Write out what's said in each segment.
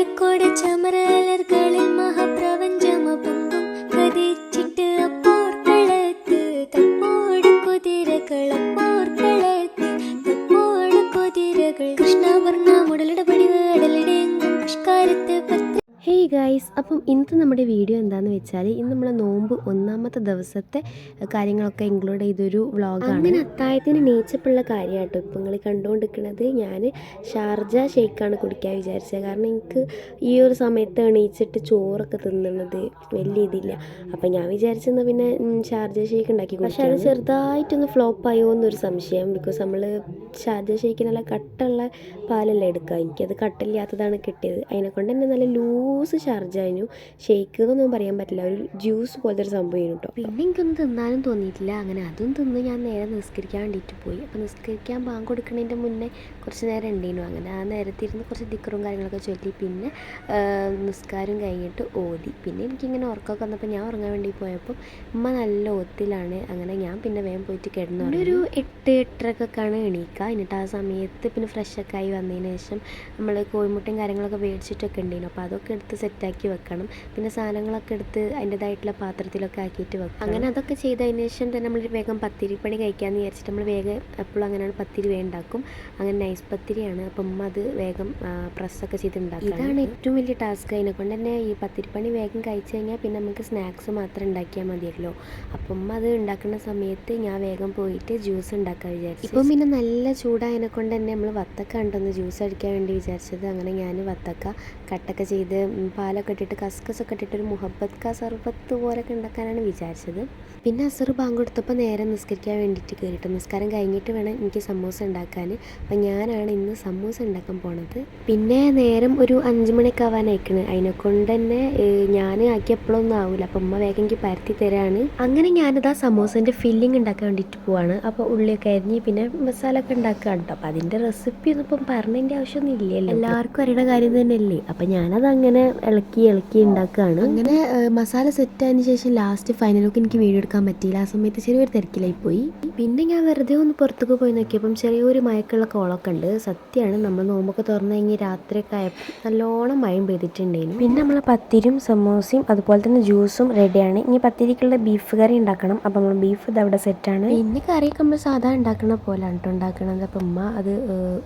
കോഴിക്കോട് ചമരലർകളിൽ മഹാപ്രപഞ്ചമപൊങ്കും കതിച്ചിട്ട് അപ്പോർക്കളത്ത് തപ്പോട് കുതിരകളപ്പോർക്കളത്ത് തപ്പോട് കുതിരകൾ കൃഷ്ണവർണ്ണ മുടലിടപടിവ് അടലിടെങ്കും പുഷ്കാരത്ത് hey guys, അപ്പം ഇന്നത്തെ നമ്മുടെ വീഡിയോ എന്താണെന്ന് വെച്ചാൽ ഇന്ന് നമ്മൾ നോമ്പ് ഒന്നാമത്തെ ദിവസത്തെ കാര്യങ്ങളൊക്കെ ഇൻക്ലൂഡ് ചെയ്തൊരു വ്ളോഗാണ്. അങ്ങനെ അത്താഴത്തിന് നീച്ചപ്പുള്ള കാര്യമാട്ടോ ഇപ്പം നിങ്ങൾ കണ്ടുകൊണ്ടിരിക്കുന്നത്. ഞാൻ ഷാർജ ഷേക്കാണ് കുടിക്കാൻ വിചാരിച്ചത്. കാരണം എനിക്ക് ഈ ഒരു സമയത്ത് എണീച്ചിട്ട് ചോറൊക്കെ തിന്നുന്നത് വലിയ ഇതില്ല. അപ്പം ഞാൻ വിചാരിച്ചെന്നാൽ പിന്നെ ഷാർജ ഷേക്ക് ഉണ്ടാക്കി കുടിക്കാം. പക്ഷേ അത് ചെറുതായിട്ടൊന്ന് ഫ്ലോപ്പായോ എന്നൊരു സംശയം. ബിക്കോസ് നമ്മൾ ഷാർജ ഷേക്ക് നല്ല കട്ടുള്ള പാലല്ല എടുക്കുക. എനിക്കത് കട്ടില്ലാത്തതാണ് കിട്ടിയത്. അതിനെക്കൊണ്ട് തന്നെ നല്ല ലൂസ് ഷാർജ ആയിരുന്നു. ഷേക്ക് എന്നൊന്നും പറയാൻ പറ്റില്ല, ഒരു ജ്യൂസ് പോലത്തെ ഒരു സംഭവം കേട്ടോ. പിന്നെ എനിക്കൊന്നും തിന്നാനും തോന്നിയിട്ടില്ല. അങ്ങനെ അതും തിന്ന് ഞാൻ നേരെ നിസ്കരിക്കാൻ വേണ്ടിയിട്ട് പോയി. അപ്പോൾ നിസ്കരിക്കാൻ ബാങ്ക് കൊടുക്കുന്നതിൻ്റെ മുന്നേ കുറച്ച് നേരം ഉണ്ടേനു. അങ്ങനെ ആ നേരത്തിരുന്ന് കുറച്ച് ദിക്കറും കാര്യങ്ങളൊക്കെ ചൊല്ലി പിന്നെ നിസ്കാരം കഴിഞ്ഞിട്ട് ഓതി. പിന്നെ എനിക്കിങ്ങനെ ഉറക്കമൊക്കെ വന്നപ്പോൾ ഞാൻ ഉറങ്ങാൻ വേണ്ടി പോയപ്പോൾ ഉമ്മ നല്ല ഒത്തിലാണ്. അങ്ങനെ ഞാൻ പിന്നെ വേഗം പോയിട്ട് കിടന്നു. ഒരു 8-8:30 എണീക്കുക. എന്നിട്ട് ആ സമയത്ത് പിന്നെ ഫ്രഷൊക്കെ ആയി വന്നതിന് ശേഷം നമ്മൾ കോഴിമുട്ടയും കാര്യങ്ങളൊക്കെ മേടിച്ചിട്ടൊക്കെ ഉണ്ടായിരുന്നു. അപ്പോൾ അതൊക്കെ എടുത്ത് സെറ്റാക്കി വെക്കണം. പിന്നെ സാധനങ്ങളൊക്കെ എടുത്ത് അതിൻ്റെതായിട്ടുള്ള പാത്രത്തിലൊക്കെ ആക്കിയിട്ട് വെക്കണം. അങ്ങനെ അതൊക്കെ ചെയ്തതിന് ശേഷം തന്നെ നമ്മൾ വേഗം പത്തിരിപ്പണി കഴിക്കാമെന്ന് വിചാരിച്ചിട്ട് നമ്മൾ വേഗം എപ്പോഴും അങ്ങനെയാണ് പത്തിരി വേണ്ടാക്കും. അങ്ങനെ നൈസ് പത്തിരിയാണ്. അപ്പം ഉമ്മ അത് വേഗം പ്രസ്സൊക്കെ ചെയ്തുണ്ടാക്കും. ഇതാണ് ഏറ്റവും വലിയ ടാസ്ക്. അതിനെക്കൊണ്ട് തന്നെ ഈ പത്തിരിപ്പണി വേഗം കഴിച്ച് കഴിഞ്ഞാൽ പിന്നെ നമുക്ക് സ്നാക്സ് മാത്രം ഉണ്ടാക്കിയാൽ മതിയല്ലോ. അപ്പം ഉമ്മ അത് ഉണ്ടാക്കുന്ന സമയത്ത് ഞാൻ വേഗം പോയിട്ട് ജ്യൂസ് ഉണ്ടാക്കാൻ വിചാരിച്ചു. ഇപ്പം പിന്നെ നല്ല ചൂടായതിനെക്കൊണ്ട് തന്നെ നമ്മൾ വത്തക്ക ഉണ്ടെന്ന് ജ്യൂസ് അടിക്കാൻ വേണ്ടി വിചാരിച്ചത്. അങ്ങനെ ഞാൻ വത്തക്ക കട്ടൊക്കെ ചെയ്ത് പാലൊക്കെ ഇട്ടിട്ട് കസ്കസൊക്കെ ഇട്ടിട്ട് ഒരു മുഹബത്ത് കാ സർബത്ത് പോലൊക്കെ ഉണ്ടാക്കാനാണ് വിചാരിച്ചത്. പിന്നെ അസർ ബാങ്ക് കൊടുത്തപ്പോൾ നേരെ നിസ്കരിക്കാൻ വേണ്ടിയിട്ട് കയറിയിട്ട് നിസ്കാരം കഴിഞ്ഞിട്ട് വേണം എനിക്ക് സമൂസ ഉണ്ടാക്കാൻ. അപ്പം ഞാനാണ് ഇന്ന് സമൂസ ഉണ്ടാക്കാൻ പോണത്. പിന്നെ നേരം ഒരു 5 മണിയൊക്കെ ആവാനായിക്കണ്. അതിനെക്കൊണ്ട് തന്നെ ഞാൻ ആക്കിയപ്പോഴൊന്നും ആവില്ല. അപ്പം ഉമ്മ വേഗം എനിക്ക് പരത്തി തരാണ്. അങ്ങനെ ഞാനിതാ സമൂസേൻ്റെ ഫില്ലിങ് ഉണ്ടാക്കാൻ വേണ്ടിയിട്ട് പോവാണ്. അപ്പോൾ ഉള്ളിയൊക്കെ അരിഞ്ഞ് പിന്നെ മസാല ഒക്കെ ഉണ്ടാക്കുകയാണ് കേട്ടോ. അപ്പോൾ അതിൻ്റെ റെസിപ്പി ഒന്നും ഇപ്പം പറഞ്ഞതിൻ്റെ ആവശ്യമൊന്നും ഇല്ലല്ലോ, എല്ലാവർക്കും അറിയുന്ന കാര്യം തന്നെയല്ലേ. അപ്പം ഞാനത് അങ്ങനെ ഇളക്കി ഉണ്ടാക്കുകയാണ്. അങ്ങനെ മസാല സെറ്റായതിന് ശേഷം ലാസ്റ്റ് ഫൈനലൊക്കെ എനിക്ക് വീഡിയോ എടുക്കാൻ പറ്റിയില്ല. ആ സമയത്ത് ചെറിയൊരു തിരക്കിലായി പോയി. പിന്നെ ഞാൻ വെറുതെ ഒന്ന് പുറത്തൊക്കെ പോയി നോക്കിയപ്പം ചെറിയൊരു മഴക്കുള്ള കോളൊക്കെ ഉണ്ട്. സത്യമാണ്, നമ്മൾ നോമ്പൊക്കെ തുറന്നു കഴിഞ്ഞ് രാത്രിയൊക്കെ ആയപ്പോൾ നല്ലോണം മഴയും പെയ്തിട്ടുണ്ടായിരുന്നു. പിന്നെ നമ്മൾ പത്തിരിയും സമോസയും അതുപോലെ തന്നെ ജ്യൂസും റെഡിയാണ്. ഇനി പത്തിരിക്കുള്ള ബീഫ് കറി ഉണ്ടാക്കണം. അപ്പം നമ്മൾ ബീഫ് ഇതവിടെ സെറ്റാണ്. പിന്നെ കറിയൊക്കെ നമ്മൾ സാധാ ഉണ്ടാക്കുന്ന പോലെയാണ് കേട്ടോ ഉണ്ടാക്കണത്. അപ്പം ഉമ്മ അത്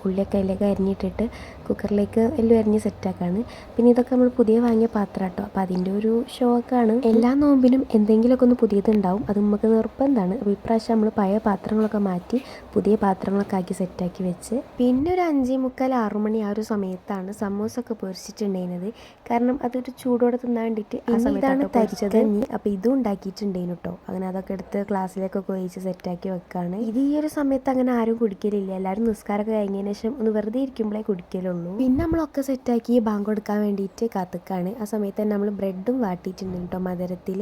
ഉള്ളിയൊക്കെ അതിലേക്ക് അരിഞ്ഞിട്ടിട്ട് കുക്കറിലേക്ക് എല്ലാം അരിഞ്ഞ് സെറ്റാക്കാണ്. പിന്നെ ഇതൊക്കെ നമ്മൾ പുതിയ വാങ്ങിയ പാത്രം കേട്ടോ. അപ്പം അതിൻ്റെ ഒരു ഷോക്കാണ്. എല്ലാ നോമ്പിനും എന്തെങ്കിലുമൊക്കെ ഒന്ന് പുതിയതുണ്ടാവും, അത് നമുക്ക് നിർബന്ധമാണ്. അപ്പോൾ ഇപ്രാവശ്യം നമ്മൾ പഴയ പാത്രങ്ങളൊക്കെ മാറ്റി പുതിയ പാത്രങ്ങളൊക്കെ ആക്കി സെറ്റാക്കി വെച്ച് പിന്നെ ഒരു 5:45-6 മണി ആ ഒരു സമയത്താണ് സമൂസൊക്കെ പൊരിച്ചിട്ടുണ്ടായിരുന്നത്. കാരണം അതൊരു ചൂടോടെ തിന്നാൻ വേണ്ടിയിട്ട് ആ സമയത്താണ് തരിച്ചത്. അപ്പോൾ ഇതും ഉണ്ടാക്കിയിട്ടുണ്ടായിരുന്നു കേട്ടോ. അങ്ങനെ അതൊക്കെ എടുത്ത് ക്ലാസ്സിലേക്കൊക്കെ ഒഴിച്ച് സെറ്റാക്കി വെക്കുകയാണ്. ഇത് ഈ ഒരു സമയത്ത് അങ്ങനെ ആരും കുടിക്കലില്ല. എല്ലാവരും നിസ്കാരമൊക്കെ കഴിഞ്ഞതിന് ശേഷം ഒന്ന് വെറുതെ ഇരിക്കുമ്പോഴേ കുടിക്കലുള്ളൂ. പിന്നെ നമ്മളൊക്കെ സെറ്റാക്കി ബാങ്ക് കൊടുക്കാൻ വേണ്ടിയിട്ട് കാത്തുക്കാണ്. ആ സമയത്ത് തന്നെ നമ്മൾ ബ്രെഡും വാട്ടിയിട്ടുണ്ട് കേട്ടോ മധുരത്തിൽ.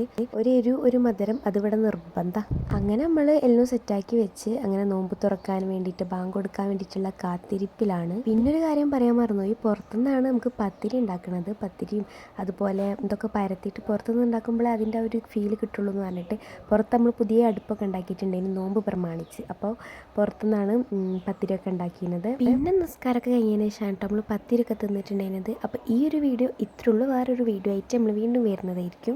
ഒരു മധുരം അതിവിടെ നിർബന്ധം. അങ്ങനെ നമ്മൾ എല്ലാം സെറ്റാക്കി വെച്ച് അങ്ങനെ നോമ്പ് തുറക്കാൻ വേണ്ടിയിട്ട് ബാങ്ക് കൊടുക്കാൻ വേണ്ടിയിട്ടുള്ള കാത്തിരിപ്പിലാണ്. പിന്നൊരു കാര്യം പറയാൻ മറന്നു, ഈ പുറത്തുനിന്നാണ് നമുക്ക് പത്തിരി ഉണ്ടാക്കുന്നത്. പത്തിരിയും അതുപോലെ ഇതൊക്കെ പരത്തിയിട്ട് പുറത്തുനിന്ന് ഉണ്ടാക്കുമ്പോഴേ അതിൻ്റെ ഒരു ഫീൽ കിട്ടുള്ളൂ എന്ന് പറഞ്ഞിട്ട് പുറത്ത് നമ്മൾ പുതിയ അടുപ്പൊക്കെ ഉണ്ടാക്കിയിട്ടുണ്ടായിരുന്നു നോമ്പ് പ്രമാണിച്ച്. അപ്പോൾ പുറത്തുനിന്നാണ് പത്തിരിയൊക്കെ ഉണ്ടാക്കിയിരുന്നത്. പിന്നെ നിസ്കാരമൊക്കെ കഴിഞ്ഞതിന് ശേഷം കേട്ടോ നമ്മൾ പത്തിരിയൊക്കെ തിന്നിട്ടുണ്ടായിരുന്നത്. അപ്പോൾ ഈ ഒരു വീഡിയോ ഇത്രയുള്ളൂ. വേറൊരു വീഡിയോ ആയിട്ട് നമ്മൾ വീണ്ടും വരുന്നതായിരിക്കും.